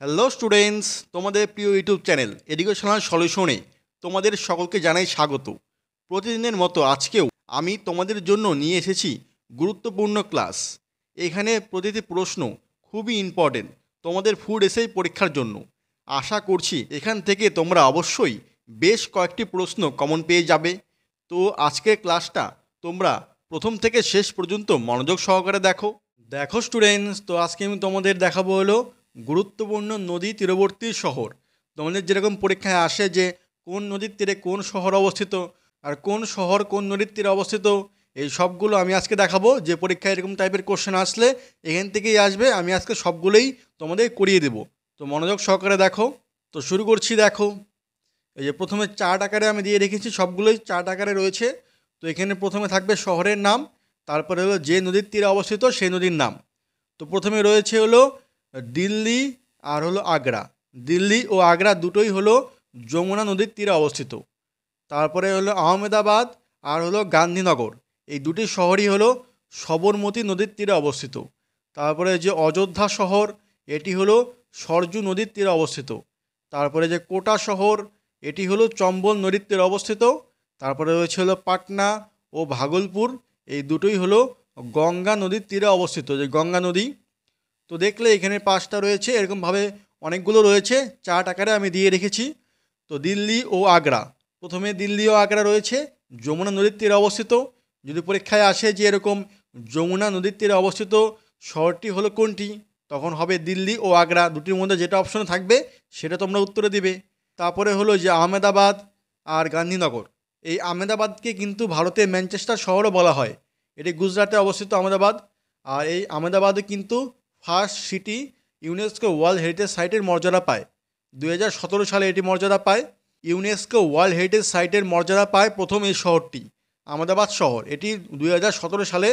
Hello students, তোমাদের প্রিয় YouTube channel educational সলিউশনে তোমাদের সকলকে জানাই স্বাগত। প্রতিদিনের মতো আজকেও আমি তোমাদের জন্য নিয়ে এসেছি গুরুত্বপূর্ণ ক্লাস। এখানে প্রতিটি প্রশ্ন খুবই ইম্পর্টেন্ট তোমাদের ফুড এসেই পরীক্ষার জন্য। আশা করছি এখান থেকে তোমরা অবশ্যই বেশ কয়েকটি প্রশ্ন কমন পেয়ে যাবে। তো আজকের ক্লাসটা তোমরা প্রথম থেকে শেষ পর্যন্ত মনোযোগ সহকারে দেখো। দেখো স্টুডেন্টস, তো আজকে আমি তোমাদের দেখাবো হলো গুরুত্বপূর্ণ নদী তীরবর্তী শহর। তোমাদের যেরকম পরীক্ষায় আসে যে কোন নদীর তীরে কোন শহর অবস্থিত আর কোন শহর কোন নদীর তীরে অবস্থিত, এই সবগুলো আমি আজকে দেখাবো। যে পরীক্ষায় এরকম টাইপের কোশ্চেন আসলে এখান থেকেই আসবে, আমি আজকে সবগুলোই তোমাদের করিয়ে দেবো। তো মনোযোগ সহকারে দেখো। তো শুরু করছি। দেখো, এই যে প্রথমে চার্ট আকারে আমি দিয়ে রেখেছি, সবগুলোই চার্ট আকারে রয়েছে। তো এখানে প্রথমে থাকবে শহরের নাম, তারপরে হলো যে নদীর তীরে অবস্থিত সেই নদীর নাম। তো প্রথমে রয়েছে হলো দিল্লি আর হলো আগ্রা। দিল্লি ও আগ্রা দুটোই হলো যমুনা নদীর তীরে অবস্থিত। তারপরে হলো আহমেদাবাদ আর হলো গান্ধীনগর, এই দুটি শহরই হলো সবরমতী নদীর তীরে অবস্থিত। তারপরে যে অযোধ্যা শহর, এটি হলো সরজু নদীর তীরে অবস্থিত। তারপরে যে কোটা শহর, এটি হলো চম্বল নদীর তীরে অবস্থিত। তারপরে রয়েছে হলো পাটনা ও ভাগলপুর, এই দুটোই হলো গঙ্গা নদীর তীরে অবস্থিত, যে গঙ্গা নদী। তো দেখলে এখানে পাঁচটা রয়েছে, এরকমভাবে অনেকগুলো রয়েছে, চার্ট আকারে আমি দিয়ে রেখেছি। তো দিল্লি ও আগ্রা, প্রথমে দিল্লি ও আগ্রা রয়েছে যমুনা নদীর তীরে অবস্থিত। যদি পরীক্ষায় আসে যে এরকম যমুনা নদীর তীরে অবস্থিত শহরটি হলো কোনটি, তখন হবে দিল্লি ও আগ্রা, দুটির মধ্যে যেটা অপশনে থাকবে সেটা তোমরা উত্তরে দিবে। তারপরে হলো যে আহমেদাবাদ আর গান্ধীনগর, এই আহমেদাবাদকে কিন্তু ভারতের ম্যানচেস্টার শহরও বলা হয়। এটি গুজরাটে অবস্থিত আহমেদাবাদ। আর এই আহমেদাবাদে কিন্তু first city UNESCO world heritage সাইটের মর্যাদা পায়। 2017 সালে এটি মর্যাদা পায়। ইউনেস্কো ওয়ার্ল্ড হেরিটেজ সাইটের মর্যাদা পায় প্রথম এই শহরটি, আহমেদাবাদ শহর। এটি 2017 সালে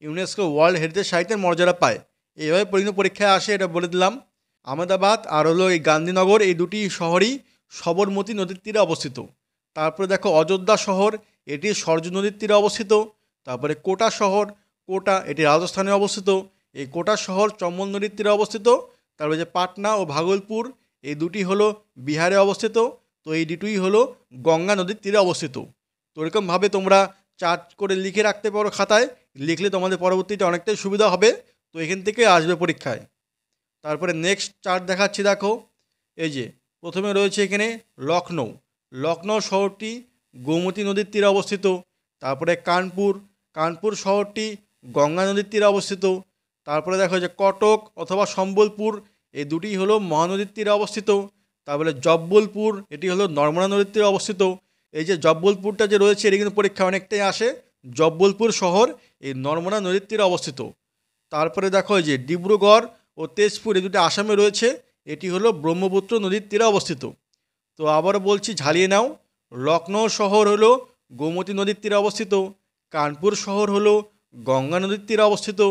ইউনেস্কো ওয়ার্ল্ড হেরিটেজ সাইটের মর্যাদা পায়। এইভাবে পরীক্ষায় আসে, এটা বলে দিলাম। আহমেদাবাদ আর হলো এই গান্ধীনগর, এই দুটি শহরই সবরমতী নদীর তীরে অবস্থিত। তারপরে দেখো অযোধ্যা শহর, এটি সরজু নদীর তীরে অবস্থিত। তারপরে কোটা শহর, কোটা এটি রাজস্থানে অবস্থিত। এই কোটা শহর চম্বল নদীর তীরে অবস্থিত। তারপরে যে পাটনা ও ভাগলপুর, এই দুটি হলো বিহারে অবস্থিত। তো এই দুটোই হলো গঙ্গা নদীর তীরে অবস্থিত। তো এরকমভাবে তোমরা চার্ট করে লিখে রাখতে পারো খাতায়, লিখলে তোমাদের পরবর্তীতে অনেকটাই সুবিধা হবে। তো এখান থেকে আসবে পরীক্ষায়। তারপরে নেক্সট চার্ট দেখাচ্ছি। দেখো, এই যে প্রথমে রয়েছে এখানে লখনৌ। লখনৌ শহরটি গোমতী নদীর তীরে অবস্থিত। তারপরে কানপুর, কানপুর শহরটি গঙ্গা নদীর তীরে অবস্থিত। তারপরে দেখো যে কটক অথবা সম্বলপুর, এই দুটি হলো মহানদীর তীরে অবস্থিত। তারপরে জব্বলপুর, এটি হলো নর্মদা নদীর তীরে অবস্থিত। এই যে জব্বলপুরটা যে রয়েছে, এটি কিন্তু পরীক্ষা অনেকটাই আসে। জব্বলপুর শহর এই নর্মদা নদীর তীরে অবস্থিত। তারপরে দেখো যে ডিব্রুগড় ও তেজপুর, এই দুটি আসামে রয়েছে, এটি হলো ব্রহ্মপুত্র নদীর তীরে অবস্থিত। তো আবারও বলছি, ঝালিয়ে নাও। লখনৌ শহর হলো গোমতী নদীর তীরে অবস্থিত। কানপুর শহর হলো গঙ্গা নদীর তীরে অবস্থিত।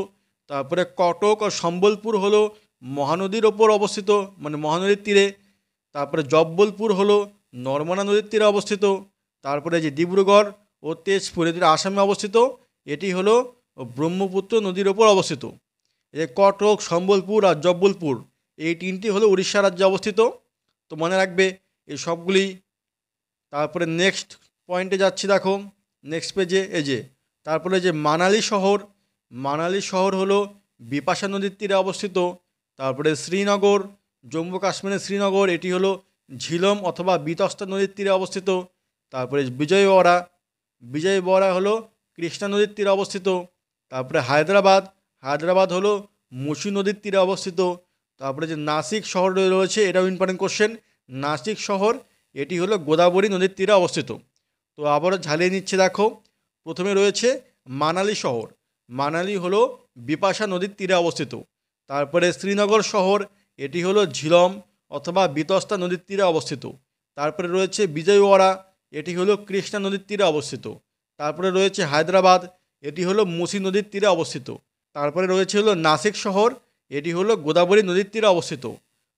তারপরে কটক ও সম্বলপুর হলো মহানদীর ওপর অবস্থিত, মানে মহানদীর তীরে। তারপরে জব্বলপুর হলো নর্মদা নদীর তীরে অবস্থিত। তারপরে যে ডিব্রুগড় ও তেজপুর, এটি আসামে অবস্থিত, এটি হলো ব্রহ্মপুত্র নদীর ওপর অবস্থিত। এই কটক, সম্বলপুর আর জব্বলপুর, এই তিনটি হলো উড়িষ্যা রাজ্যে অবস্থিত। তো মনে রাখবে এই সবগুলি। তারপরে নেক্সট পয়েন্টে যাচ্ছি। দেখো নেক্সট পেজে, এই যে তারপরে যে মানালি শহর, মানালি শহর হলো বিপাশা নদীর তীরে অবস্থিত। তারপরে শ্রীনগর, জম্মু কাশ্মীরের শ্রীনগর, এটি হলো ঝিলম অথবা বিতস্তা নদীর তীরে অবস্থিত। তারপরে বিজয়ওয়াড়া, বিজয়ওয়াড়া হলো কৃষ্ণা নদীর তীরে অবস্থিত। তারপরে হায়দ্রাবাদ, হায়দ্রাবাদ হলো মুসি নদীর তীরে অবস্থিত। তারপরে যে নাসিক শহর রয়েছে, এটাও ইম্পর্টেন্ট কোশ্চেন। নাসিক শহর, এটি হলো গোদাবরী নদীর তীরে অবস্থিত। তো আবারও ঝালিয়ে নিচ্ছে। দেখো প্রথমে রয়েছে মানালি শহর, মানালি হলো বিপাশা নদীর তীরে অবস্থিত। তারপরে শ্রীনগর শহর, এটি হলো ঝিলম অথবা বিতস্তা নদীর তীরে অবস্থিত। তারপরে রয়েছে বিজয়ওয়াড়া, এটি হলো কৃষ্ণা নদীর তীরে অবস্থিত। তারপরে রয়েছে হায়দ্রাবাদ, এটি হলো মুসি নদীর তীরে অবস্থিত। তারপরে রয়েছে হলো নাসিক শহর, এটি হলো গোদাবরী নদীর তীরে অবস্থিত।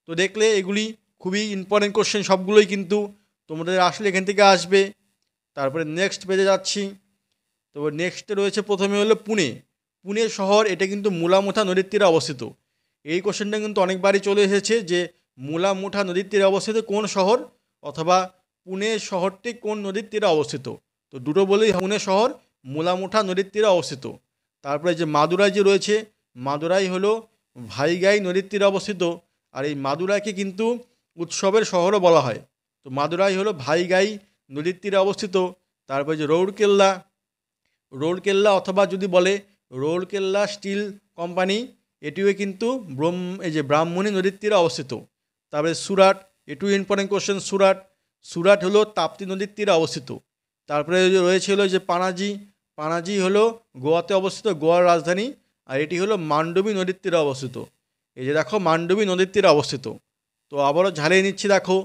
তো দেখলে এগুলি খুবই ইম্পর্টেন্ট কোশ্চেন, সবগুলোই কিন্তু তোমাদের আসলে এখান থেকে আসবে। তারপরে নেক্সট পেজে যাচ্ছি। তো নেক্সটে রয়েছে প্রথমে হলো পুনে। পুনে শহর, এটা কিন্তু মুলামুথা নদীর তীরে অবস্থিত। এই কোশ্চেনটা কিন্তু অনেকবারই চলে এসেছে যে মুলামুঠা নদীর তীরে অবস্থিত কোন শহর, অথবা পুনে শহরটি কোন নদীর তীরে অবস্থিত। তো দুটো বলেই পুনে শহর মুলামুঠা নদীর তীরে অবস্থিত। তারপরে যে মাদুরাই যে রয়েছে, মাদুরাই হলো ভাইগাই নদীর তীরে অবস্থিত। আর এই মাদুরাইকে কিন্তু উৎসবের শহরও বলা হয়। তো মাদুরাই হলো ভাইগাই নদীর তীরে অবস্থিত। তারপরে যে রৌরকেল্লা, রৌরকেল্লা অথবা যদি বলে রৌরকেল্লা স্টিল কোম্পানি, এটিও কিন্তু এই যে ব্রাহ্মণী নদীর তীরে অবস্থিত। তারপরে সুরাট, এটিও ইম্পর্টেন্ট কোশ্চেন। সুরাট, সুরাট হলো তাপ্তি নদীর তীরে অবস্থিত। তারপরে রয়েছে হলো যে পানাজি, পানাজি হলো গোয়াতে অবস্থিত, গোয়ার রাজধানী। আর এটি হলো মান্ডবী নদীর তীরে অবস্থিত। এই যে দেখো মান্ডবী নদীর তীরে অবস্থিত। তো আবারও ঝালিয়ে নিচ্ছি দেখো,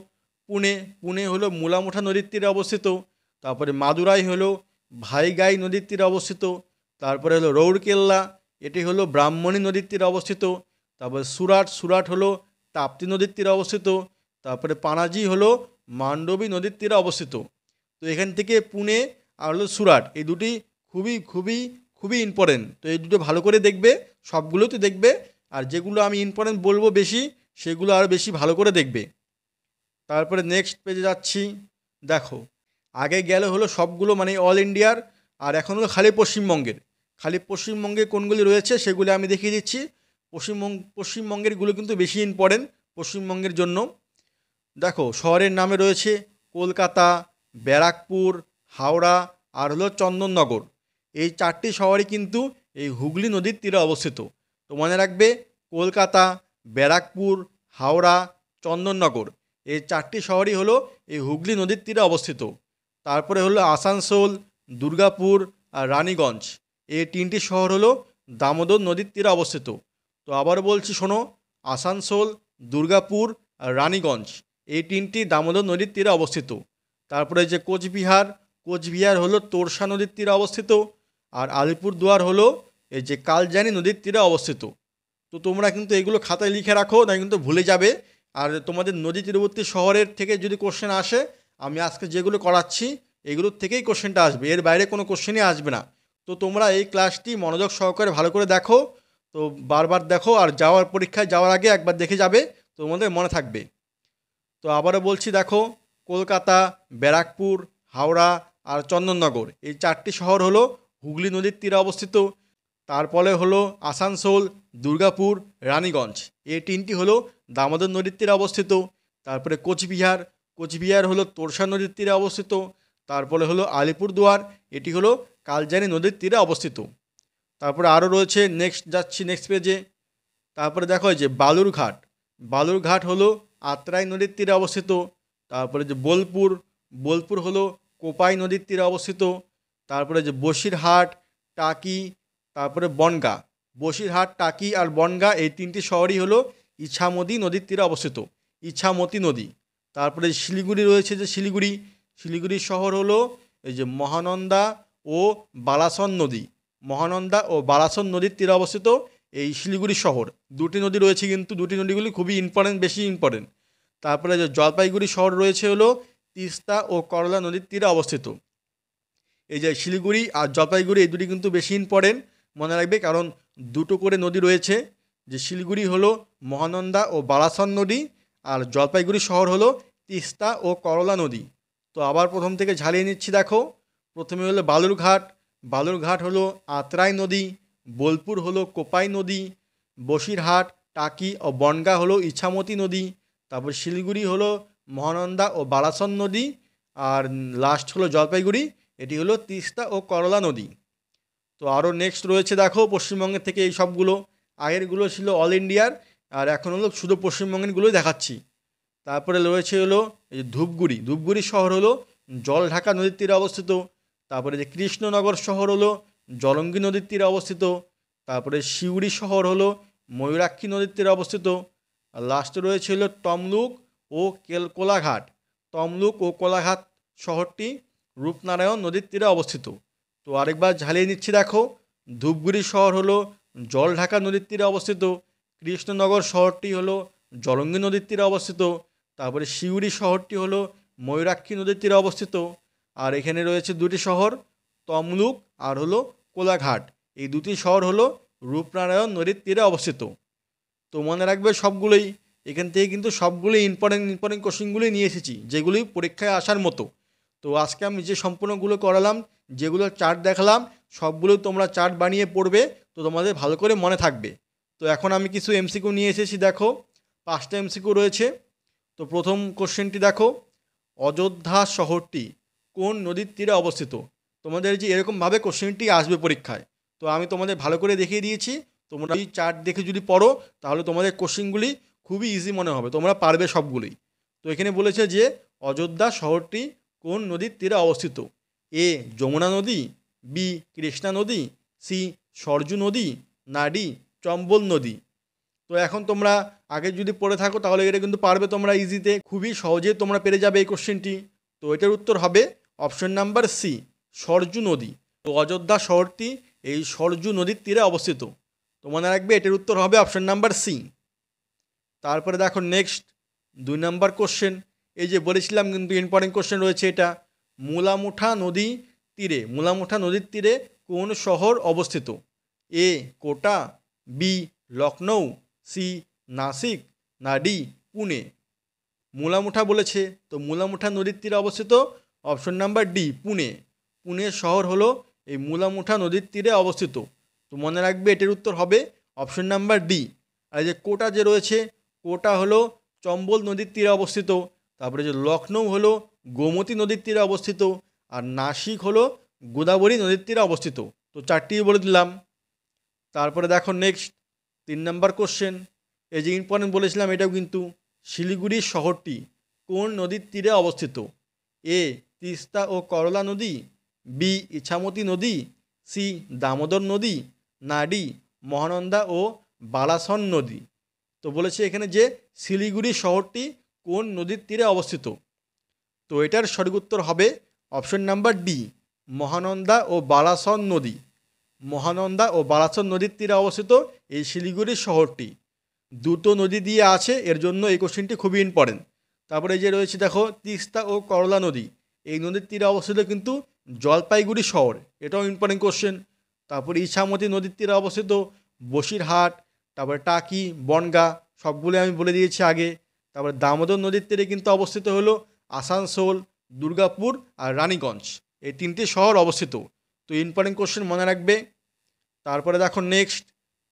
পুনে, পুনে হলো মুলামুঠা নদীর তীরে অবস্থিত। তারপরে মাদুরাই হলো ভাইগাই নদীর তীরে অবস্থিত। তারপরে হলো রৌরকেল্লা, এটি হলো ব্রাহ্মণী নদীর তীরে অবস্থিত। তারপরে সুরাট, সুরাট হলো তাপ্তি নদীর তীরে অবস্থিত। তারপরে পানাজি হলো মান্ডবী নদীর তীরে অবস্থিত। তো এখান থেকে পুনে আর হলো সুরাট, এই দুটি খুবই খুবই খুবই ইম্পর্টেন্ট। তো এই দুটো ভালো করে দেখবে, সবগুলো তো দেখবে, আর যেগুলো আমি ইম্পর্টেন্ট বলবো বেশি, সেগুলো আরও বেশি ভালো করে দেখবে। তারপরে নেক্সট পেজে যাচ্ছি। দেখো, আগে গেলে হলো সবগুলো মানে অল ইন্ডিয়ার, আর এখন হলো খালি পশ্চিমবঙ্গের। খালি পশ্চিমবঙ্গে কোনগুলি রয়েছে সেগুলি আমি দেখিয়ে দিচ্ছি। পশ্চিমবঙ্গেরগুলো কিন্তু বেশি ইম্পর্টেন্ট পশ্চিমবঙ্গের জন্য। দেখো, শহরের নামে রয়েছে কলকাতা, ব্যারাকপুর, হাওড়া আর হলো চন্দননগর। এই চারটি শহরই কিন্তু এই হুগলি নদীর তীরে অবস্থিত। তো মনে রাখবে, কলকাতা, ব্যারাকপুর, হাওড়া, চন্দননগর, এই চারটি শহরই হলো এই হুগলি নদীর তীরে অবস্থিত। তারপরে হলো আসানসোল, দুর্গাপুর আর রানীগঞ্জ, এই তিনটি শহর হলো দামোদর নদীর তীরে অবস্থিত। তো আবার বলছি শোনো, আসানসোল, দুর্গাপুর আর রানীগঞ্জ, এই তিনটি দামোদর নদীর তীরে অবস্থিত। তারপরে যে কোচবিহার, কোচবিহার হলো তোরসা নদীর তীরে অবস্থিত। আর আলিপুরদুয়ার হলো এই যে কালজানি নদীর তীরে অবস্থিত। তো তোমরা কিন্তু এগুলো খাতায় লিখে রাখো, না কিন্তু ভুলে যাবে। আর তোমাদের নদী তীরবর্তী শহরের থেকে যদি কোশ্চেন আসে, আমি আজকে যেগুলো করাচ্ছি এগুলোর থেকেই কোশ্চেনটা আসবে, এর বাইরে কোনো কোশ্চেনই আসবে না। তো তোমরা এই ক্লাসটি মনোযোগ সহকারে ভালো করে দেখো। তো বারবার দেখো, আর পরীক্ষায় যাওয়ার আগে একবার দেখে যাবে, তোমাদের মনে থাকবে। তো আবারও বলছি, দেখো, কলকাতা, ব্যারাকপুর, হাওড়া আর চন্দননগর, এই চারটি শহর হলো হুগলি নদীর তীরে অবস্থিত। তারপরে হলো আসানসোল, দুর্গাপুর, রানীগঞ্জ, এই তিনটি হলো দামোদর নদীর তীরে অবস্থিত। তারপরে কোচবিহার, কোচবিহার হলো তোরসা নদীর তীরে অবস্থিত। তারপরে হলো আলিপুরদুয়ার, এটি হলো কালজানি নদীর তীরে অবস্থিত। তারপরে আরও রয়েছে, নেক্সট যাচ্ছি নেক্সট পেজে। তারপরে দেখো যে বালুরঘাট, বালুরঘাট হলো আত্রাই নদীর তীরে অবস্থিত। তারপরে যে বোলপুর, বোলপুর হলো কোপাই নদীর তীরে অবস্থিত। তারপরে যে বসিরহাট, টাকি, তারপরে বনগাঁ, বসিরহাট, টাকি আর বনগাঁ, এই তিনটি শহরই হলো ইছামতি নদীর তীরে অবস্থিত, ইছামতি নদী। তারপরে শিলিগুড়ি রয়েছে, যে শিলিগুড়ি, শিলিগুড়ি শহর হলো এই যে মহানন্দা ও বালাসন নদী, মহানন্দা ও বালাসন নদীর তীরে অবস্থিত এই শিলিগুড়ি শহর। দুটি নদী রয়েছে, কিন্তু দুটি নদীগুলি খুবই ইম্পর্টেন্ট, বেশি ইম্পর্টেন্ট। তারপরে যে জলপাইগুড়ি শহর রয়েছে হলো তিস্তা ও করলা নদীর তীরে অবস্থিত। এই যে শিলিগুড়ি আর জলপাইগুড়ি, এই দুটি কিন্তু বেশি ইম্পর্টেন্ট, মনে রাখবে, কারণ দুটো করে নদী রয়েছে। যে শিলিগুড়ি হলো মহানন্দা ও বালাসন নদী, আর জলপাইগুড়ি শহর হলো তিস্তা ও করলা নদী। তো আবার প্রথম থেকে ঝালিয়ে নিচ্ছি। দেখো, প্রথমে হলো বালুরঘাট, বালুরঘাট হলো আত্রাই নদী, বোলপুর হলো কোপাই নদী, বসিরহাট, টাকি ও বনগাঁ হলো ইছামতি নদী, তারপর শিলিগুড়ি হলো মহানন্দা ও বালাসন নদী, আর লাস্ট হলো জলপাইগুড়ি, এটি হলো তিস্তা ও করলা নদী। তো আরও নেক্সট রয়েছে, দেখো, পশ্চিমবঙ্গের থেকে এই সবগুলো, আগেরগুলো ছিল অল ইন্ডিয়ার, আর এখন হলো শুধু পশ্চিমবঙ্গেরগুলোই দেখাচ্ছি। তারপরে রয়েছে হলো এই যে ধূপগুড়ি, ধূপগুড়ি শহর হলো জলঢাকা নদীর তীরে অবস্থিত। তারপরে যে কৃষ্ণনগর শহর হলো জলঙ্গি নদীর তীরে অবস্থিত। তারপরে সিউড়ি শহর হলো ময়ূরাক্ষী নদীর তীরে অবস্থিত। আর লাস্টে রয়েছে হলো তমলুক ও কোলাঘাট, তমলুক ও কোলাঘাট শহরটি রূপনারায়ণ নদীর তীরে অবস্থিত। তো আরেকবার ঝালিয়ে নিচ্ছি। দেখো, ধূপগুড়ি শহর হলো জলঢাকা নদীর তীরে অবস্থিত, কৃষ্ণনগর শহরটি হলো জলঙ্গি নদীর তীরে অবস্থিত, তারপরে সিউড়ি শহরটি হলো ময়ূরাক্ষী নদীর তীরে অবস্থিত। আর এখানে রয়েছে দুটি শহর, তমলুক আর হলো কোলাঘাট, এই দুটি শহর হলো রূপনারায়ণ নদীর তীরে অবস্থিত। তো মনে রাখবে সবগুলোই। এখান থেকে কিন্তু সবগুলো ইম্পর্টেন্ট কোশ্চেনগুলোই নিয়ে এসেছি, যেগুলি পরীক্ষায় আসার মতো। তো আজকে আমি যে সম্পূর্ণগুলো করালাম, যেগুলো চার্ট দেখালাম, সবগুলো তোমরা চার্ট বানিয়ে পড়বে, তো তোমাদের ভালো করে মনে থাকবে। তো এখন আমি কিছু এমসিকিউ নিয়ে এসেছি, দেখো 5টা এমসিকিউ রয়েছে। তো প্রথম কোশ্চেনটি দেখো, অযোধ্যা শহরটি কোন নদীর তীরে অবস্থিত? তোমাদের যে এরকমভাবে কোশ্চেনটি আসবে পরীক্ষায়, তো আমি তোমাদের ভালো করে দেখিয়ে দিয়েছি। তোমরা এই চার্ট দেখে যদি পড়ো, তাহলে তোমাদের কোশ্চেনগুলি খুবই ইজি মনে হবে, তোমরা পারবে সবগুলোই। তো এখানে বলেছে যে অযোধ্যা শহরটি কোন নদীর তীরে অবস্থিত? এ যমুনা নদী, বি কৃষ্ণা নদী, সি সরজু নদী, না ডি চম্বল নদী। তো এখন তোমরা আগে যদি পড়ে থাকো তাহলে এটা কিন্তু পারবে তোমরা ইজিতে, খুবই সহজে তোমরা পেরে যাবে এই কোশ্চেনটি। তো এটার উত্তর হবে অপশন নাম্বার সি, সরজু নদী। তো অযোধ্যা শহরটি এই সরজু নদীর তীরে অবস্থিত। তো মনে রাখবে এটার উত্তর হবে অপশন নাম্বার সি। তারপরে দেখো নেক্সট 2 নাম্বার কোশ্চেন, এই যে বলেছিলাম কিন্তু ইম্পর্টেন্ট কোশ্চেন রয়েছে এটা। মুলামুঠা নদী তীরে, মুলামুঠা নদীর তীরে কোন শহর অবস্থিত? এ কোটা, বি লখনৌ, সি নাসিক, না ডি পুনে। মুলামুঠা বলেছে, তো মুলামুঠা নদীর তীরে অবস্থিত option number D Pune. Pune শহর হলো এই মুলামুঠা নদীর তীরে অবস্থিত। তো মনে রাখবে এটার উত্তর হবে অপশন নাম্বার ডি। আর এই যে কোটা যে রয়েছে, কোটা হলো চম্বল নদীর তীরে অবস্থিত। তারপরে যে লখনৌ হলো গোমতী নদীর তীরে অবস্থিত। আর নাসিক হলো গোদাবরী নদীর তীরে অবস্থিত। তো 4টি বলে দিলাম। তারপরে দেখো নেক্সট 3 নাম্বার কোশ্চেন, এই যে ইম্পর্টেন্ট বলেছিলাম এটাও কিন্তু, শিলিগুড়ি শহরটি কোন নদীর তীরে অবস্থিত? এ তিস্তা ও করলা নদী, বি ইছামতি নদী, সি দামোদর নদী, না ডি মহানন্দা ও বালাসন নদী। তো বলেছে এখানে যে শিলিগুড়ি শহরটি কোন নদীর তীরে অবস্থিত? তো এটার সঠিক উত্তর হবে অপশন নাম্বার ডি, মহানন্দা ও বালাসন নদী। মহানন্দা ও বালাসন নদীর তীরে অবস্থিত এই শিলিগুড়ি শহরটি। দুটো নদী দিয়ে আছে, এর জন্য এই কোশ্চেনটি খুবই ইম্পর্টেন্ট। তারপরে যে রয়েছে দেখো তিস্তা ও করলা নদী, এই নদীর তীরে অবস্থিত কিন্তু জলপাইগুড়ি শহর, এটাও ইম্পর্টেন্ট কোশ্চেন। তারপরে ইছামতি নদীর তীরে অবস্থিত বসিরহাট, তারপরে টাকি, বনগাঁ, সবগুলো আমি বলে দিয়েছি আগে। তারপরে দামোদর নদীর তীরে কিন্তু অবস্থিত হলো আসানসোল, দুর্গাপুর আর রানীগঞ্জ, এই 3টি শহর অবস্থিত। তো ইম্পর্টেন্ট কোশ্চেন মনে রাখবে। তারপরে দেখো নেক্সট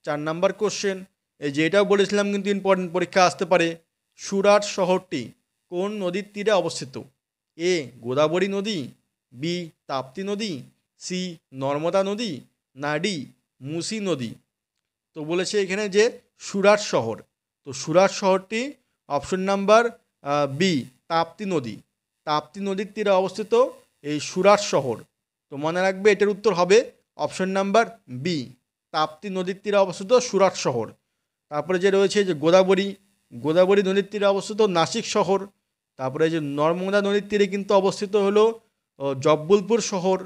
4 নাম্বার কোশ্চেন, এই যে এটাও বলেছিলাম কিন্তু ইম্পর্টেন্ট, পরীক্ষা আসতে পারে। সুরাট শহরটি কোন নদীর তীরে অবস্থিত? এ গোদাবরী নদী, বি তাপ্তি নদী, সি নর্মদা নদী, না ডি মুসি নদী। তো বলেছে এখানে যে সুরাট শহর, তো সুরাট শহরটি অপশন নাম্বার বি তাপ্তি নদী। তাপ্তি নদীর তীরে অবস্থিত এই সুরাট শহর। তো মনে রাখবে এটার উত্তর হবে অপশন নাম্বার বি, তাপ্তি নদীর তীরে অবস্থিত সুরাট শহর। তারপরে যে রয়েছে যে গোদাবরী, গোদাবরী নদীর তীরে অবস্থিত নাসিক শহর। তারপরে যে নর্মদা নদীর তীরে কিন্তু অবস্থিত হলো জব্বলপুর শহর।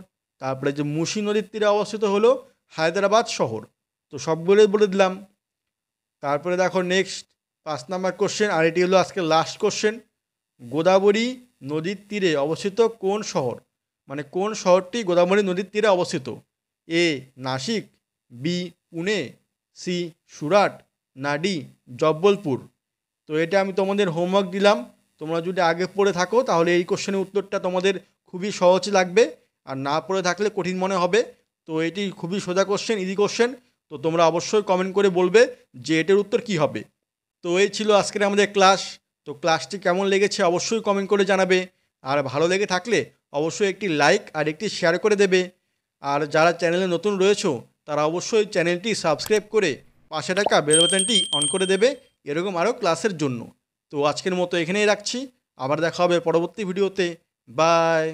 তারপরে যে মুসি নদীর তীরে অবস্থিত হলো হায়দ্রাবাদ শহর। তো সবগুলোই বলে দিলাম। তারপরে দেখো নেক্সট 5 নাম্বার কোশ্চেন, আর এটি হলো আজকে লাস্ট কোশ্চেন। গোদাবরী নদীর তীরে অবস্থিত কোন শহর, মানে কোন শহরটি গোদাবরী নদীর তীরে অবস্থিত? এ নাসিক, বি পুনে, সি সুরাট, না ডি জব্বলপুর। তো এটা আমি তোমাদের হোমওয়ার্ক দিলাম, তোমরা যদি আগে পড়ে থাকো তাহলে এই কোশ্চেনের উত্তরটা তোমাদের খুবই সহজ লাগবে, আর না পড়ে থাকলে কঠিন মনে হবে। তো এটি খুবই সোজা কোশ্চেন, ইজি কোশ্চেন। তো তোমরা অবশ্যই কমেন্ট করে বলবে যে এটার উত্তর কী হবে। তো এই ছিল আজকের আমাদের ক্লাস। তো ক্লাসটি কেমন লেগেছে অবশ্যই কমেন্ট করে জানাবে, আর ভালো লেগে থাকলে অবশ্যই একটি লাইক আর একটি শেয়ার করে দেবে। আর যারা চ্যানেলে নতুন রয়েছো তারা অবশ্যই চ্যানেলটি সাবস্ক্রাইব করে পাশে থাকা বেল বাটনটি অন করে দেবে এরকম আরও ক্লাসের জন্য। তো আজকের মতো এখানেই রাখছি, আবার দেখা হবে পরবর্তী ভিডিওতে। বাই।